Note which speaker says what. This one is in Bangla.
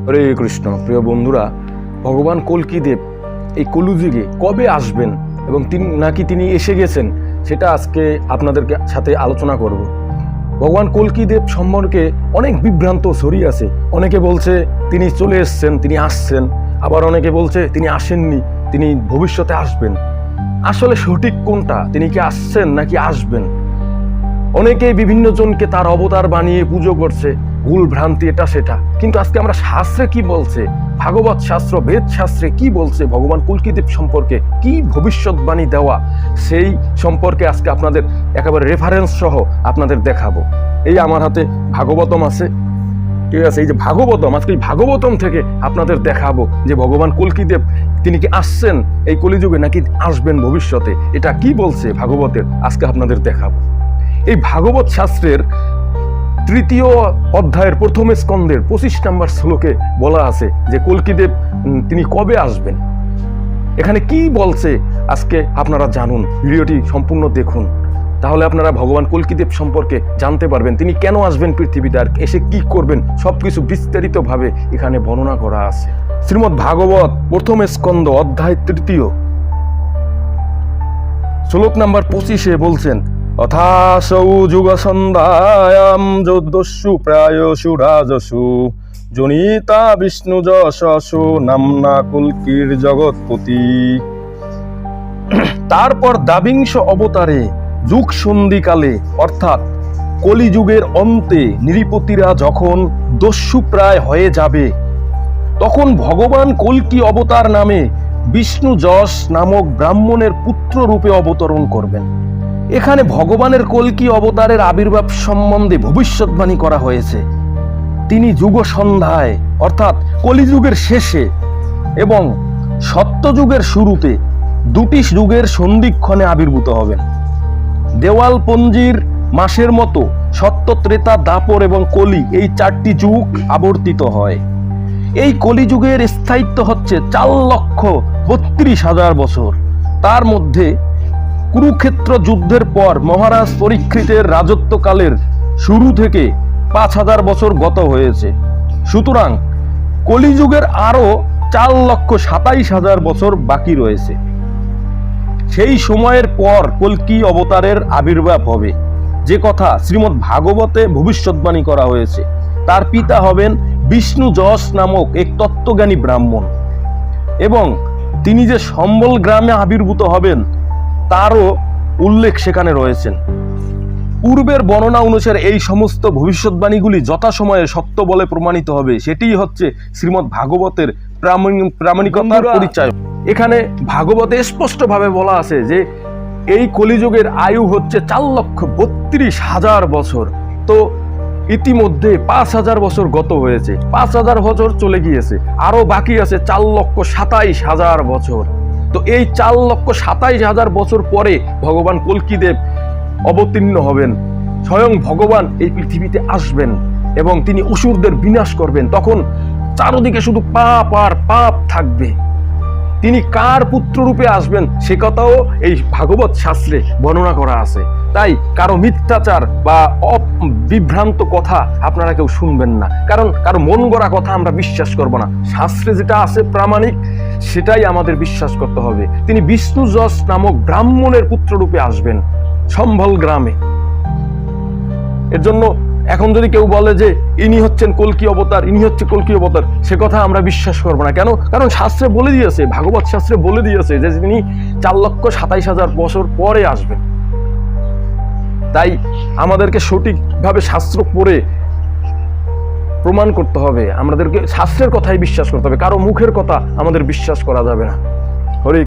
Speaker 1: হরে কৃষ্ণ। প্রিয় বন্ধুরা, ভগবান কল্কি দেব এই কলিযুগে কবে আসবেন এবং তিনি এসে গেছেন সেটা আজকে আপনাদের সাথে আলোচনা করব। ভগবান কল্কি দেব সম্পর্কে অনেক বিভ্রান্ত ছড়িয়ে আছে। অনেকে বলছে তিনি চলে এসছেন, তিনি আসছেন, আবার অনেকে বলছে তিনি আসেননি, তিনি ভবিষ্যতে আসবেন। আসলে সঠিক কোনটা? তিনি কি আসছেন নাকি আসবেন? অনেকেই বিভিন্ন জনকে তার অবতার বানিয়ে পুজো করছে, ভুল ভ্রান্তি এটা সেটা। কিন্তু আজকে আমরা শাস্ত্রে কি বলছে, ভাগবত শাস্ত্র, বেদ শাস্ত্রে কি বলছে ভগবান কল্কি দেব সম্পর্কে, কি ভবিষ্যৎবাণী দেওয়া, সেই সম্পর্কে আজকে আপনাদের একেবারে রেফারেন্স সহ আপনাদের দেখাবো। এই আমার হাতে ভাগবতম আছে, ঠিক আছে? এই যে ভাগবতম, আজকে এই ভাগবতম থেকে আপনাদের দেখাবো যে ভগবান কল্কি দেব তিনি কি আসছেন এই কলিযুগে নাকি আসবেন ভবিষ্যতে। এটা কি বলছে ভাগবতের, আজকে আপনাদের দেখাবো। এই ভাগবত শাস্ত্রের 3য় অধ্যায়ের 1ম স্কন্ধের 25 নম্বর শ্লোকে বলা আছে যে কল্কি দেব তিনি কবে আসবেন। এখানে কি বলছে আজকে আপনারা জানুন, ভিডিওটি সম্পূর্ণ দেখুন, তাহলে আপনারা ভগবান কল্কি দেব সম্পর্কে জানতে পারবেন। তিনি কেন আসবেন পৃথিবীতে, আর এসে কি করবেন, সবকিছু বিস্তারিতভাবে এখানে বর্ণনা করা আছে। শ্রীমদ্ ভাগবত 1ম স্কন্ধ অধ্যায় 3 শ্লোক নাম্বার 25 বলছেন, অথাসৌ যুগ সন্ধ্যায়াম যদ্দস্যু প্রায়সু রাজসু জনিতা বিষ্ণু যশসু নামনা কল্কির জগৎপতি। তারপর দ্বাবিংশ অবতারে যুগ সন্ধিকালে অর্থাৎ কলিযুগের অন্তে নৃপতিরা যখন দস্যু প্রায় হয়ে যাবে, তখন ভগবান কল্কি অবতার নামে বিষ্ণু যশ নামক ব্রাহ্মণের পুত্র রূপে অবতরণ করবেন। এখানে ভগবানের কল্কি অবতারের আবির্ভাব সম্বন্ধে ভবিষ্যৎবাণী করা হয়েছে। তিনি যুগ সন্ধ্যায় অর্থাৎ কলিযুগের শেষে এবং সত্যযুগের শুরুতে দুটি যুগের সন্ধিক্ষণে আবির্ভূত হবেন। দেওয়ালপঞ্জির মাসের মতো সত্য, ত্রেতা, দাপর এবং কলি এই 4টি যুগ আবর্তিত হয়। এই কলিযুগের স্থায়িত্ব হচ্ছে 4,32,000 বছর। তার মধ্যে কুরুক্ষেত্র যুদ্ধের পর মহারাজ পরীক্ষিতের রাজত্বকালের শুরু থেকে 5,000 বছর গত হয়েছে। সুতরাং কলিযুগের আরো 4,27,000 বছর বাকি রয়েছে। সেই সময়ের পর কল্কি অবতারের আবির্ভাব হবে, যে কথা শ্রীমদ্ ভাগবতে ভবিষ্যৎবাণী করা হয়েছে। তার পিতা হবেন বিষ্ণু যশ নামক এক তত্ত্বজ্ঞানী ব্রাহ্মণ, এবং তিনি যে সম্বল গ্রামে আবির্ভূত হবেন তারও উল্লেখ সেখানে রয়েছেন। পূর্বের বর্ণনা অনুসারে এই সমস্ত ভবিষ্যৎবাণীগুলি যথাসময়ে সত্য বলে প্রমাণিত হবে। সেটিই হচ্ছে শ্রীমদ্ ভাগবতের প্রামাণিকতার পরিচয়। এখানে ভাগবতে স্পষ্টভাবে বলা আছে যে এই কলিযুগের আয়ু হচ্ছে 4,32,000 বছর। তো ইতিমধ্যে 5,000 বছর গত হয়েছে, 5,000 বছর চলে গিয়েছে, আরো বাকি আছে 4,27,000 বছর। তো এই 4,27,000 বছর পরে ভগবান কল্কি দেব অবতীর্ণ হবেন। স্বয়ং ভগবান এই পৃথিবীতে আসবেন এবং তিনি অসুরদের বিনাশ করবেন। তখন চারদিকে শুধু পাপ আর পাপ থাকবে। তিনি কার পুত্র রূপে আসবেন সে কথাও এই ভাগবত শাস্ত্রে বর্ণনা করা আছে। তাই কারো মিথ্যাচার বা বিভ্রান্ত কথা আপনারা কেউ শুনবেন না, কারণ কারো মন গড়া কথা আমরা বিশ্বাস করব না। শাস্ত্রে যেটা আছে প্রামাণিক সেটাই আমাদের বিশ্বাস করতে হবে। তিনি বিষ্ণু যশ নামক ব্রাহ্মণের পুত্র রূপে আসবেন সম্বল গ্রামে। এর জন্য এখন যদি কেউ বলে যে ইনি হচ্ছেন কল্কি অবতার, ইনি হচ্ছে কল্কি অবতার, সে কথা আমরা বিশ্বাস করব না। কেন? কারণ শাস্ত্রে বলে দিয়েছে, ভাগবত শাস্ত্রে বলে দিয়েছে যে তিনি 4,27,000 বছর পরে আসবেন। তাই আমাদেরকে সঠিকভাবে শাস্ত্র পড়ে প্রমাণ করতে হবে। আমাদেরকে শাস্ত্রের কথাই বিশ্বাস করতে হবে, কারো মুখের কথা আমাদের বিশ্বাস করা যাবে না। হরে